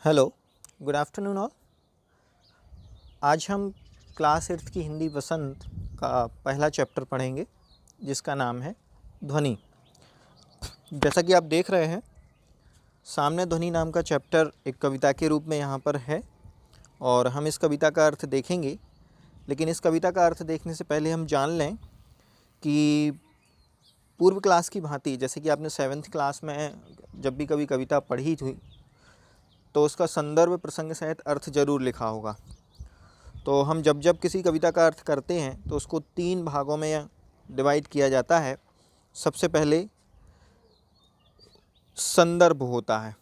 Hello, good afternoon all. आज हम class 8 की हिंदी वसंत का पहला चैप्टर पढ़ेंगे जिसका नाम है ध्वनि। जैसा कि आप देख रहे हैं सामने ध्वनि नाम का चैप्टर एक कविता के रूप में यहाँ पर है और हम इस कविता का अर्थ देखेंगे। लेकिन इस कविता का अर्थ देखने से पहले हम जान लें कि पूर्व क्लास की भांति जैसे कि आपने 7th क्लास में जब भी कभी कविता पढ़ी थी तो उसका संदर्भ प्रसंग सहित अर्थ जरूर लिखा होगा। तो हम जब जब किसी कविता का अर्थ करते हैं तो उसको 3 भागों में डिवाइड किया जाता है। सबसे पहले संदर्भ होता है।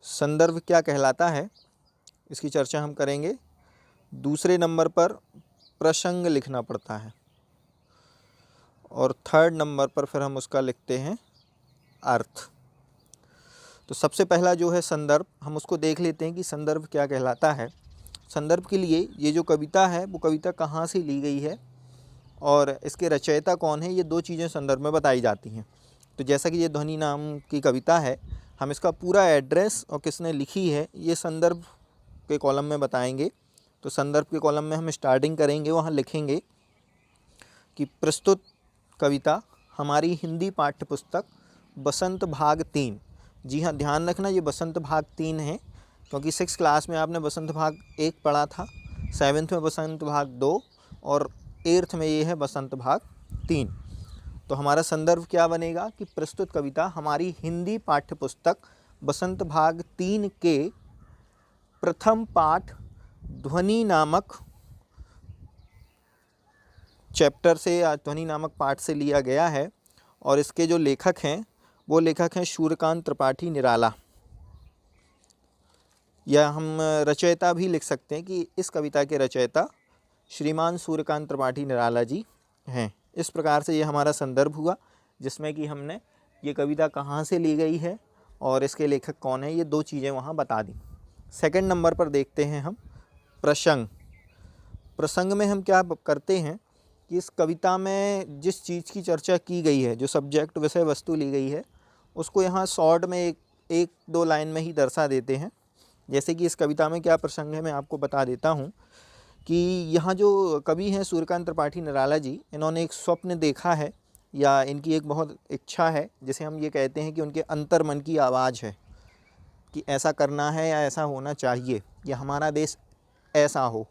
संदर्भ क्या कहलाता है इसकी चर्चा हम करेंगे। दूसरे नंबर पर प्रसंग लिखना पड़ता है और 3rd नंबर पर फिर हम उसका लिखते हैं अर्थ। तो सबसे पहला जो है संदर्भ, हम उसको देख लेते हैं कि संदर्भ क्या कहलाता है। संदर्भ के लिए ये जो कविता है वो कविता कहाँ से ली गई है और इसके रचयिता कौन है, ये 2 चीज़ें संदर्भ में बताई जाती हैं। तो जैसा कि ये ध्वनि नाम की कविता है, हम इसका पूरा एड्रेस और किसने लिखी है ये संदर्भ के कॉलम में बताएंगे। तो संदर्भ के कॉलम में हम स्टार्टिंग करेंगे, वहाँ लिखेंगे कि प्रस्तुत कविता हमारी हिंदी पाठ्य पुस्तक बसंत भाग 3। जी हाँ, ध्यान रखना ये बसंत भाग 3 है क्योंकि 6th क्लास में आपने बसंत भाग 1 पढ़ा था, 7th में बसंत भाग 2 और 8th में ये है बसंत भाग 3। तो हमारा संदर्भ क्या बनेगा कि प्रस्तुत कविता हमारी हिंदी पाठ्य पुस्तक बसंत भाग 3 के प्रथम पाठ ध्वनि नामक चैप्टर से या ध्वनि नामक पाठ से लिया गया है। और इसके जो लेखक हैं वो लेखक हैं सूर्यकांत त्रिपाठी निराला, या हम रचयिता भी लिख सकते हैं कि इस कविता के रचयिता श्रीमान सूर्यकांत त्रिपाठी निराला जी हैं। इस प्रकार से ये हमारा संदर्भ हुआ जिसमें कि हमने ये कविता कहाँ से ली गई है और इसके लेखक कौन है, ये 2 चीज़ें वहाँ बता दी। 2nd नंबर पर देखते हैं हम प्रसंग। प्रसंग में हम क्या करते हैं कि इस कविता में जिस चीज़ की चर्चा की गई है, जो सब्जेक्ट विषय वस्तु ली गई है, उसको यहाँ शॉर्ट में एक 2 लाइन में ही दर्शा देते हैं। जैसे कि इस कविता में क्या प्रसंग है मैं आपको बता देता हूँ कि यहाँ जो कवि हैं सूर्यकांत त्रिपाठी निराला जी, इन्होंने एक स्वप्न देखा है या इनकी एक बहुत इच्छा है, जिसे हम ये कहते हैं कि उनके अंतर्मन की आवाज़ है कि ऐसा करना है या ऐसा होना चाहिए या हमारा देश ऐसा हो।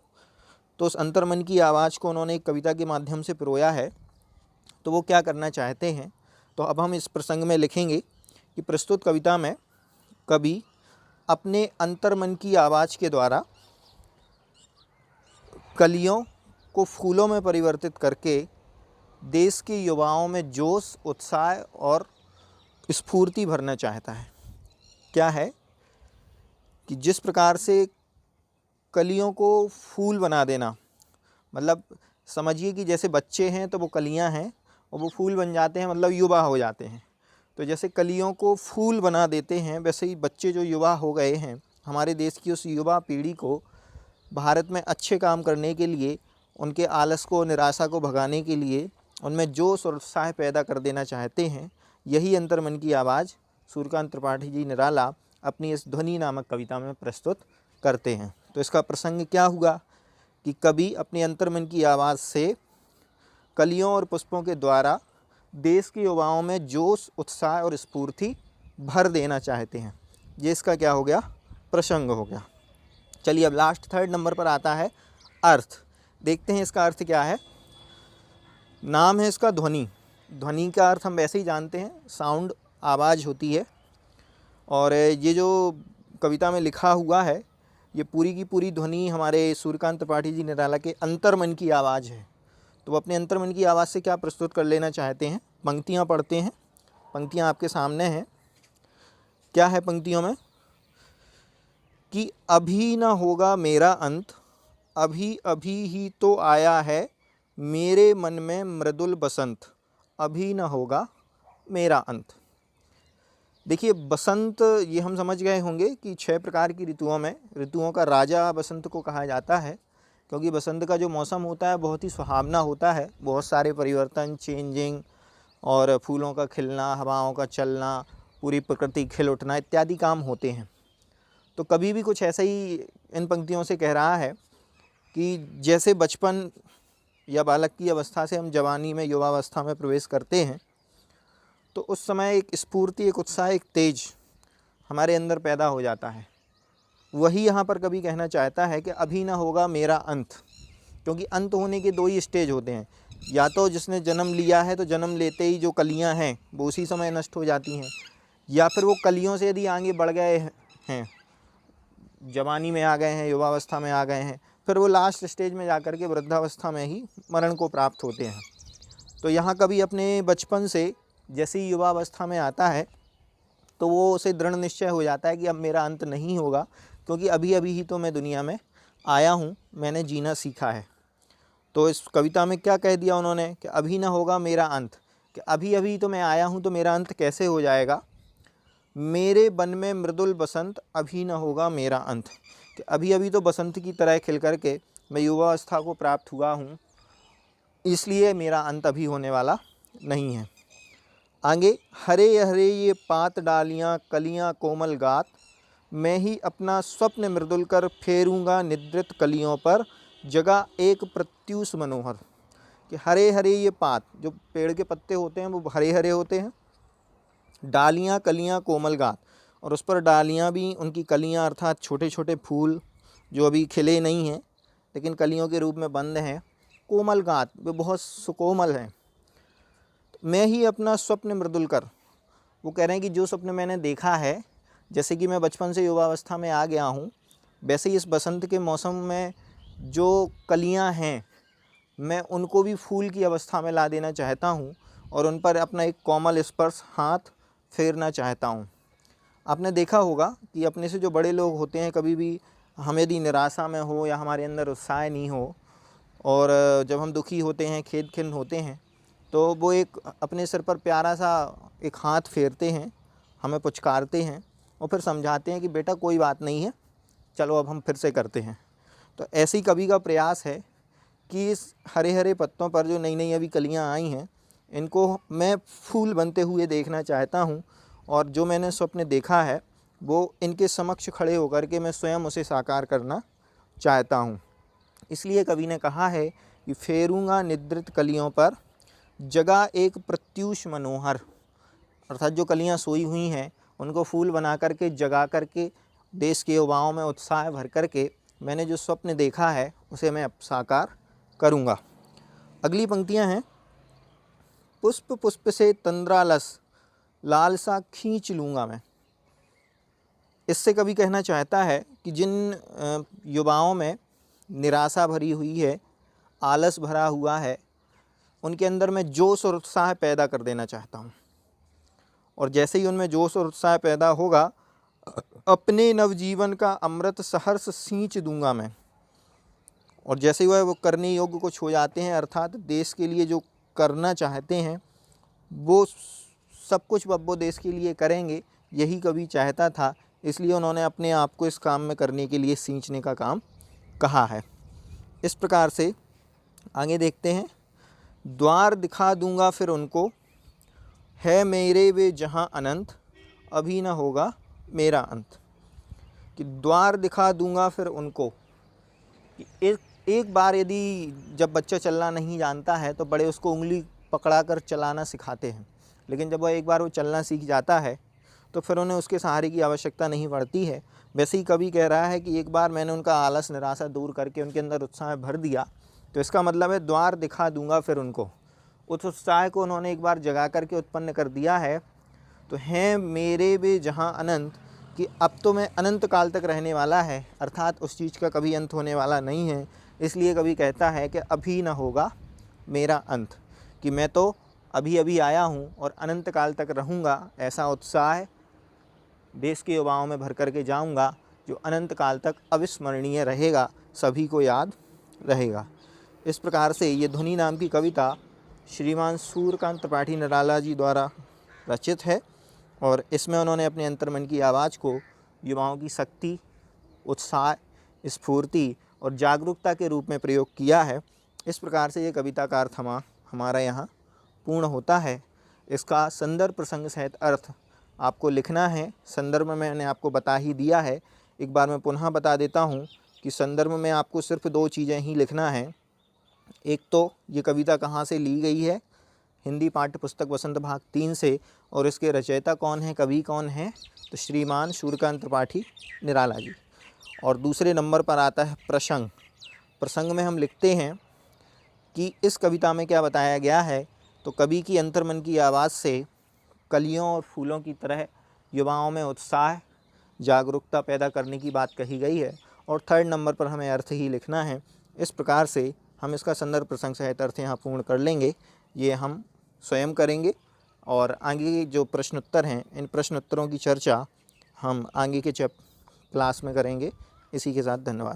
तो उस अंतर्मन की आवाज़ को उन्होंने एक कविता के माध्यम से पिरोया है। तो वो क्या करना चाहते हैं, तो अब हम इस प्रसंग में लिखेंगे कि प्रस्तुत कविता में कवि अपने अंतर्मन की आवाज़ के द्वारा कलियों को फूलों में परिवर्तित करके देश के युवाओं में जोश, उत्साह और स्फूर्ति भरना चाहता है। क्या है कि जिस प्रकार से कलियों को फूल बना देना, मतलब समझिए कि जैसे बच्चे हैं तो वो कलियां हैं और वो फूल बन जाते हैं, मतलब युवा हो जाते हैं। तो जैसे कलियों को फूल बना देते हैं वैसे ही बच्चे जो युवा हो गए हैं, हमारे देश की उस युवा पीढ़ी को भारत में अच्छे काम करने के लिए, उनके आलस को, निराशा को भगाने के लिए उनमें जोश और उत्साह पैदा कर देना चाहते हैं। यही अंतर्मन की आवाज़ सूर्यकांत त्रिपाठी जी निराला अपनी इस ध्वनि नामक कविता में प्रस्तुत करते हैं। तो इसका प्रसंग क्या हुआ कि कवि अपने अंतर्मन की आवाज़ से कलियों और पुष्पों के द्वारा देश के युवाओं में जोश, उत्साह और स्फूर्ति भर देना चाहते हैं। ये इसका क्या हो गया, प्रसंग हो गया। चलिए अब लास्ट 3rd नंबर पर आता है अर्थ। देखते हैं इसका अर्थ क्या है। नाम है इसका ध्वनि। ध्वनि का अर्थ हम वैसे ही जानते हैं, साउंड, आवाज़ होती है। और ये जो कविता में लिखा हुआ है ये पूरी की पूरी ध्वनि हमारे सूर्यकांत त्रिपाठी जी निराला के अंतर्मन की आवाज़ है। तो वो अपने अंतर्मन की आवाज़ से क्या प्रस्तुत कर लेना चाहते हैं। पंक्तियाँ पढ़ते हैं, पंक्तियाँ आपके सामने हैं। क्या है पंक्तियों में कि अभी न होगा मेरा अंत, अभी अभी ही तो आया है मेरे मन में मृदुल बसंत, अभी न होगा मेरा अंत। देखिए बसंत, ये हम समझ गए होंगे कि 6 प्रकार की ऋतुओं में ऋतुओं का राजा बसंत को कहा जाता है क्योंकि बसंत का जो मौसम होता है बहुत ही सुहावना होता है। बहुत सारे परिवर्तन, चेंजिंग और फूलों का खिलना, हवाओं का चलना, पूरी प्रकृति खिल उठना इत्यादि काम होते हैं। तो कभी भी कुछ ऐसा ही इन पंक्तियों से कह रहा है कि जैसे बचपन या बालक की अवस्था से हम जवानी में, युवावस्था में प्रवेश करते हैं, तो उस समय एक स्फूर्ति, एक उत्साह, एक तेज हमारे अंदर पैदा हो जाता है। वही यहाँ पर कभी कहना चाहता है कि अभी ना होगा मेरा अंत, क्योंकि अंत होने के 2 ही स्टेज होते हैं। या तो जिसने जन्म लिया है तो जन्म लेते ही जो कलियाँ हैं वो उसी समय नष्ट हो जाती हैं, या फिर वो कलियों से यदि आगे बढ़ गए हैं, जवानी में आ गए हैं, युवावस्था में आ गए हैं, फिर वो लास्ट स्टेज में जा कर के वृद्धावस्था में ही मरण को प्राप्त होते हैं। तो यहाँ कभी अपने बचपन से जैसे ही युवावस्था में आता है तो वो उसे दृढ़ निश्चय हो जाता है कि अब मेरा अंत नहीं होगा, क्योंकि अभी अभी ही तो मैं दुनिया में आया हूँ, मैंने जीना सीखा है। तो इस कविता में क्या कह दिया उन्होंने कि अभी ना होगा मेरा अंत, कि अभी अभी तो मैं आया हूँ तो मेरा अंत कैसे हो जाएगा। मेरे बन में मृदुल बसंत, अभी ना होगा मेरा अंत, कि अभी अभी तो बसंत की तरह खिल कर के मैं युवावस्था को प्राप्त हुआ हूँ, इसलिए मेरा अंत अभी होने वाला नहीं है। आगे, हरे हरे ये पात डालियाँ कलियाँ कोमल गात, मैं ही अपना स्वप्न मृदुल कर फेरूँगा निद्रित कलियों पर, जगह एक प्रत्यूष मनोहर। कि हरे हरे ये पात, जो पेड़ के पत्ते होते हैं वो हरे हरे होते हैं, डालियाँ कलियाँ कोमल गात, और उस पर डालियाँ भी, उनकी कलियाँ अर्थात छोटे छोटे फूल जो अभी खिले नहीं हैं लेकिन कलियों के रूप में बंद हैं, कोमल गात, वे बहुत सुकोमल हैं। मैं ही अपना स्वप्न मृदुल कर, वो कह रहे हैं कि जो स्वप्न मैंने देखा है, जैसे कि मैं बचपन से युवावस्था में आ गया हूँ, वैसे ही इस बसंत के मौसम में जो कलियाँ हैं मैं उनको भी फूल की अवस्था में ला देना चाहता हूँ और उन पर अपना एक कोमल स्पर्श हाथ फेरना चाहता हूँ। आपने देखा होगा कि अपने से जो बड़े लोग होते हैं, कभी भी हम यदि निराशा में हो या हमारे अंदर उत्साह नहीं हो और जब हम दुखी होते हैं, खेद खिन्न होते हैं, तो वो एक अपने सिर पर प्यारा सा एक हाथ फेरते हैं, हमें पुचकारते हैं और फिर समझाते हैं कि बेटा कोई बात नहीं है, चलो अब हम फिर से करते हैं। तो ऐसे ही कवि का प्रयास है कि इस हरे हरे पत्तों पर जो नई नई अभी कलियां आई हैं, इनको मैं फूल बनते हुए देखना चाहता हूं, और जो मैंने स्वप्न देखा है वो इनके समक्ष खड़े होकर के मैं स्वयं उसे साकार करना चाहता हूं। इसलिए कवि ने कहा है कि फेरूंगा निद्रित कलियों पर, जगह एक प्रत्यूष मनोहर, अर्थात जो कलियां सोई हुई हैं उनको फूल बना करके, जगा करके, देश के युवाओं में उत्साह भर करके मैंने जो स्वप्न देखा है उसे मैं अब साकार करूँगा। अगली पंक्तियां हैं, पुष्प पुष्प से तंद्रालस, लालसा खींच लूँगा मैं। इससे कवि कहना चाहता है कि जिन युवाओं में निराशा भरी हुई है, आलस भरा हुआ है, उनके अंदर मैं जोश और उत्साह पैदा कर देना चाहता हूँ, और जैसे ही उनमें जोश और उत्साह पैदा होगा, अपने नवजीवन का अमृत सहर्ष सींच दूंगा मैं। और जैसे ही वह वो करने योग्य कुछ हो जाते हैं, अर्थात देश के लिए जो करना चाहते हैं वो सब कुछ अब वो देश के लिए करेंगे, यही कवि चाहता था, इसलिए उन्होंने अपने आप को इस काम में करने के लिए सींचने का काम कहा है। इस प्रकार से आगे देखते हैं, द्वार दिखा दूंगा फिर उनको, है मेरे वे जहाँ अनंत, अभी ना होगा मेरा अंत। कि द्वार दिखा दूंगा फिर उनको, एक बार यदि जब बच्चा चलना नहीं जानता है तो बड़े उसको उंगली पकड़ा कर चलाना सिखाते हैं, लेकिन जब वह एक बार वो चलना सीख जाता है तो फिर उन्हें उसके सहारे की आवश्यकता नहीं पड़ती है। वैसे ही कवि कह रहा है कि एक बार मैंने उनका आलस निराशा दूर करके उनके अंदर उत्साह भर दिया, तो इसका मतलब है द्वार दिखा दूंगा फिर उनको, उस उत्साह को उन्होंने एक बार जगा करके उत्पन्न कर दिया है। तो हैं मेरे वे जहाँ अनंत, कि अब तो मैं अनंत काल तक रहने वाला है, अर्थात उस चीज़ का कभी अंत होने वाला नहीं है। इसलिए कवि कहता है कि अभी न होगा मेरा अंत, कि मैं तो अभी अभी आया हूँ और अनंत काल तक रहूँगा। ऐसा उत्साह देश के युवाओं में भर करके जाऊँगा जो अनंत काल तक अविस्मरणीय रहेगा, सभी को याद रहेगा। इस प्रकार से ये ध्वनि नाम की कविता श्रीमान सूर्यकांत त्रिपाठी निराला जी द्वारा रचित है, और इसमें उन्होंने अपने अंतर्मन की आवाज़ को युवाओं की शक्ति, उत्साह, स्फूर्ति और जागरूकता के रूप में प्रयोग किया है। इस प्रकार से ये कविता का अर्थ हमारा यहाँ पूर्ण होता है। इसका संदर्भ प्रसंग सहित अर्थ आपको लिखना है। संदर्भ में मैंने आपको बता ही दिया है। एक बार मैं पुनः बता देता हूँ कि संदर्भ में आपको सिर्फ 2 चीज़ें ही लिखना है। एक तो ये कविता कहाँ से ली गई है, हिंदी पाठ्य पुस्तक वसंत भाग 3 से, और इसके रचयिता कौन है, कवि कौन है, तो श्रीमान सूर्यकांत त्रिपाठी निराला जी। और दूसरे नंबर पर आता है प्रसंग। प्रसंग में हम लिखते हैं कि इस कविता में क्या बताया गया है, तो कवि की अंतर्मन की आवाज़ से कलियों और फूलों की तरह युवाओं में उत्साह जागरूकता पैदा करने की बात कही गई है। और थर्ड नंबर पर हमें अर्थ ही लिखना है। इस प्रकार से हम इसका संदर्भ प्रसंग सहित अर्थ यहाँ पूर्ण कर लेंगे। ये हम स्वयं करेंगे और आगे जो प्रश्नोत्तर हैं, इन प्रश्नोत्तरों की चर्चा हम आगे के क्लास में करेंगे। इसी के साथ धन्यवाद।